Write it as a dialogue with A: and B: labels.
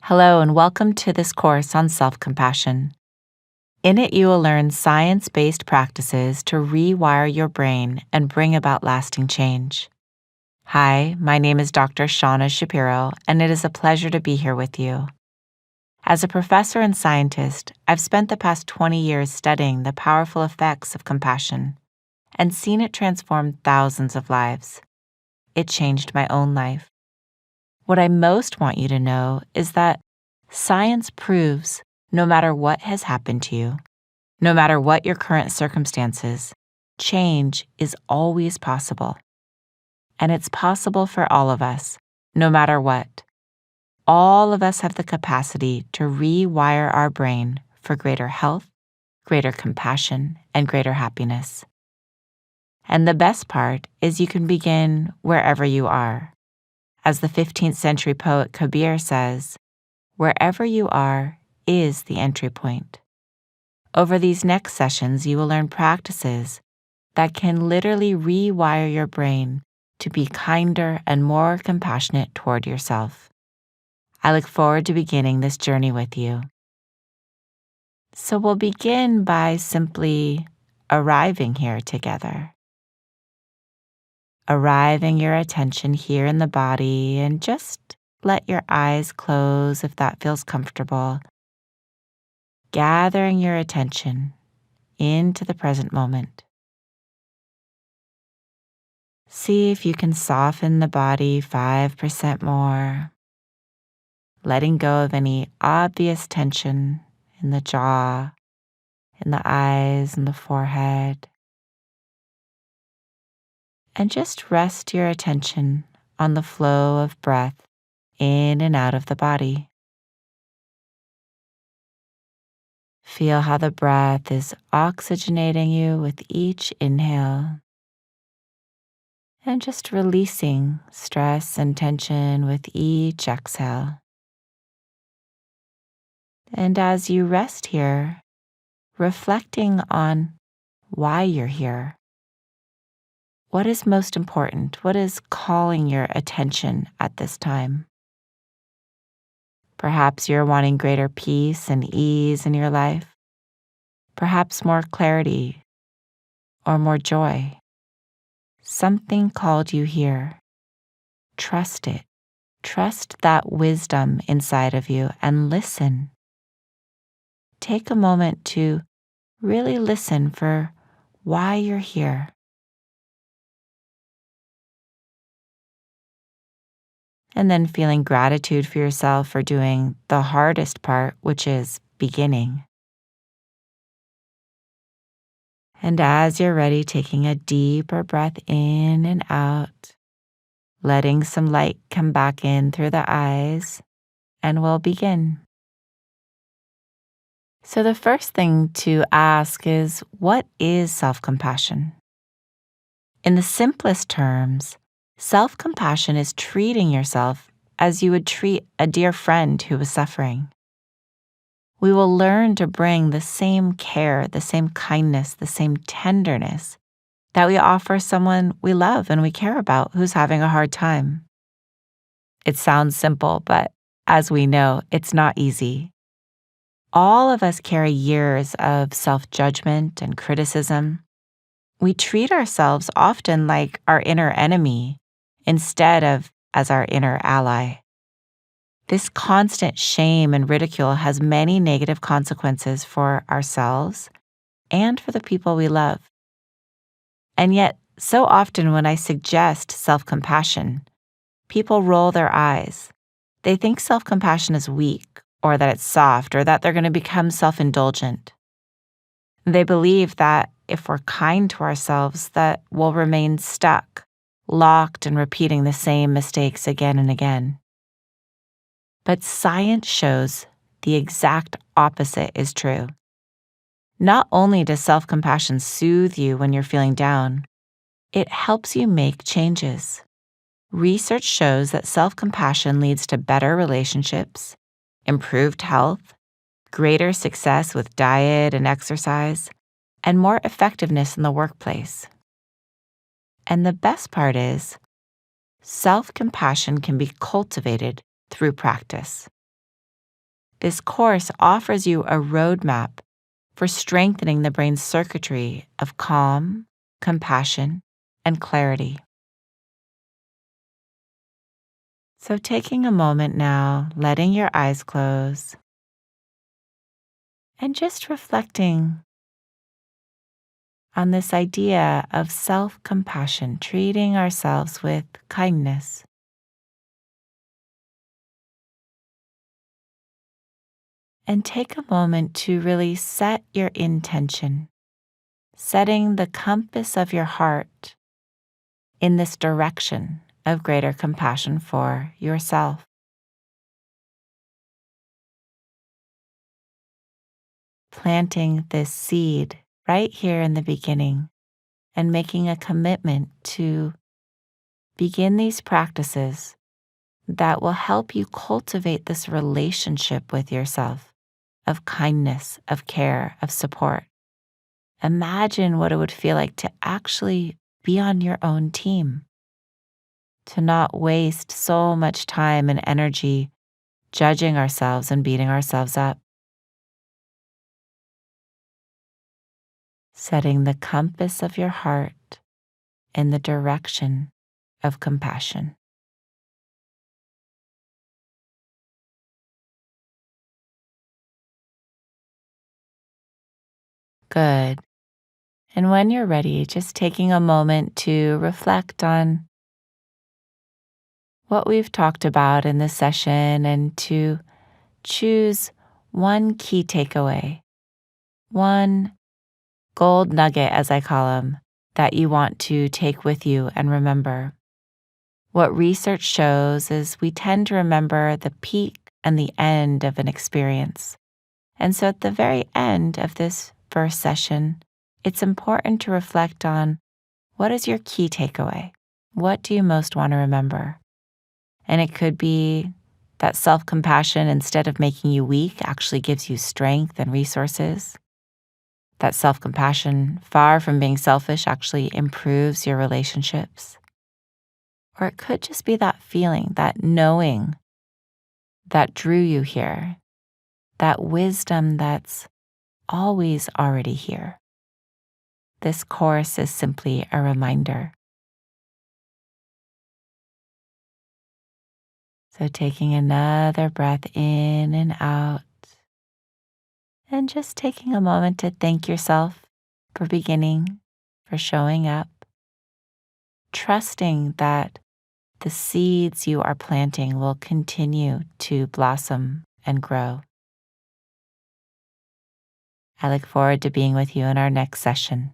A: Hello, and welcome to this course on self-compassion. In it, you will learn science-based practices to rewire your brain and bring about lasting change. Hi, my name is Dr. Shauna Shapiro, and it is a pleasure to be here with you. As a professor and scientist, I've spent the past 20 years studying the powerful effects of compassion and seen it transform thousands of lives. It changed my own life. What I most want you to know is that science proves no matter what has happened to you, no matter what your current circumstances, change is always possible. And it's possible for all of us, no matter what. All of us have the capacity to rewire our brain for greater health, greater compassion, and greater happiness. And the best part is you can begin wherever you are. As the 15th century poet Kabir says, wherever you are is the entry point. Over these next sessions, you will learn practices that can literally rewire your brain to be kinder and more compassionate toward yourself. I look forward to beginning this journey with you. So we'll begin by simply arriving here together. Arriving your attention here in the body, and just let your eyes close if that feels comfortable. Gathering your attention into the present moment. See if you can soften the body 5% more, letting go of any obvious tension in the jaw, in the eyes, and the forehead. And just rest your attention on the flow of breath in and out of the body. Feel how the breath is oxygenating you with each inhale, and just releasing stress and tension with each exhale. And as you rest here, reflecting on why you're here. What is most important? What is calling your attention at this time? Perhaps you're wanting greater peace and ease in your life. Perhaps more clarity or more joy. Something called you here. Trust it. Trust that wisdom inside of you and listen. Take a moment to really listen for why you're here. And then feeling gratitude for yourself for doing the hardest part, which is beginning. And as you're ready, taking a deeper breath in and out, letting some light come back in through the eyes, and we'll begin. So the first thing to ask is, what is self-compassion? In the simplest terms, self-compassion is treating yourself as you would treat a dear friend who was suffering. We will learn to bring the same care, the same kindness, the same tenderness that we offer someone we love and we care about who's having a hard time. It sounds simple, but as we know, it's not easy. All of us carry years of self-judgment and criticism. We treat ourselves often like our inner enemy instead of as our inner ally. This constant shame and ridicule has many negative consequences for ourselves and for the people we love. And yet, so often when I suggest self-compassion, people roll their eyes. They think self-compassion is weak, or that it's soft, or that they're going to become self-indulgent. They believe that if we're kind to ourselves, that we'll remain stuck, locked, and repeating the same mistakes again and again. But science shows the exact opposite is true. Not only does self-compassion soothe you when you're feeling down, it helps you make changes. Research shows that self-compassion leads to better relationships, improved health, greater success with diet and exercise, and more effectiveness in the workplace. And the best part is, self-compassion can be cultivated through practice. This course offers you a roadmap for strengthening the brain's circuitry of calm, compassion, and clarity. So, taking a moment now, letting your eyes close, and just reflecting on this idea of self compassion, treating ourselves with kindness. And take a moment to really set your intention, setting the compass of your heart in this direction of greater compassion for yourself. Planting this seed right here in the beginning and making a commitment to begin these practices that will help you cultivate this relationship with yourself of kindness, of care, of support. Imagine what it would feel like to actually be on your own team, to not waste so much time and energy judging ourselves and beating ourselves up. Setting the compass of your heart in the direction of compassion. Good. And when you're ready, just taking a moment to reflect on what we've talked about in this session and to choose one key takeaway, one gold nugget, as I call them, that you want to take with you and remember. What research shows is we tend to remember the peak and the end of an experience. And so at the very end of this first session, it's important to reflect on what is your key takeaway? What do you most want to remember? And it could be that self-compassion, instead of making you weak, actually gives you strength and resources. That self-compassion, far from being selfish, actually improves your relationships. Or it could just be that feeling, that knowing that drew you here, that wisdom that's always already here. This course is simply a reminder. So taking another breath in and out, and just taking a moment to thank yourself for beginning, for showing up, trusting that the seeds you are planting will continue to blossom and grow. I look forward to being with you in our next session.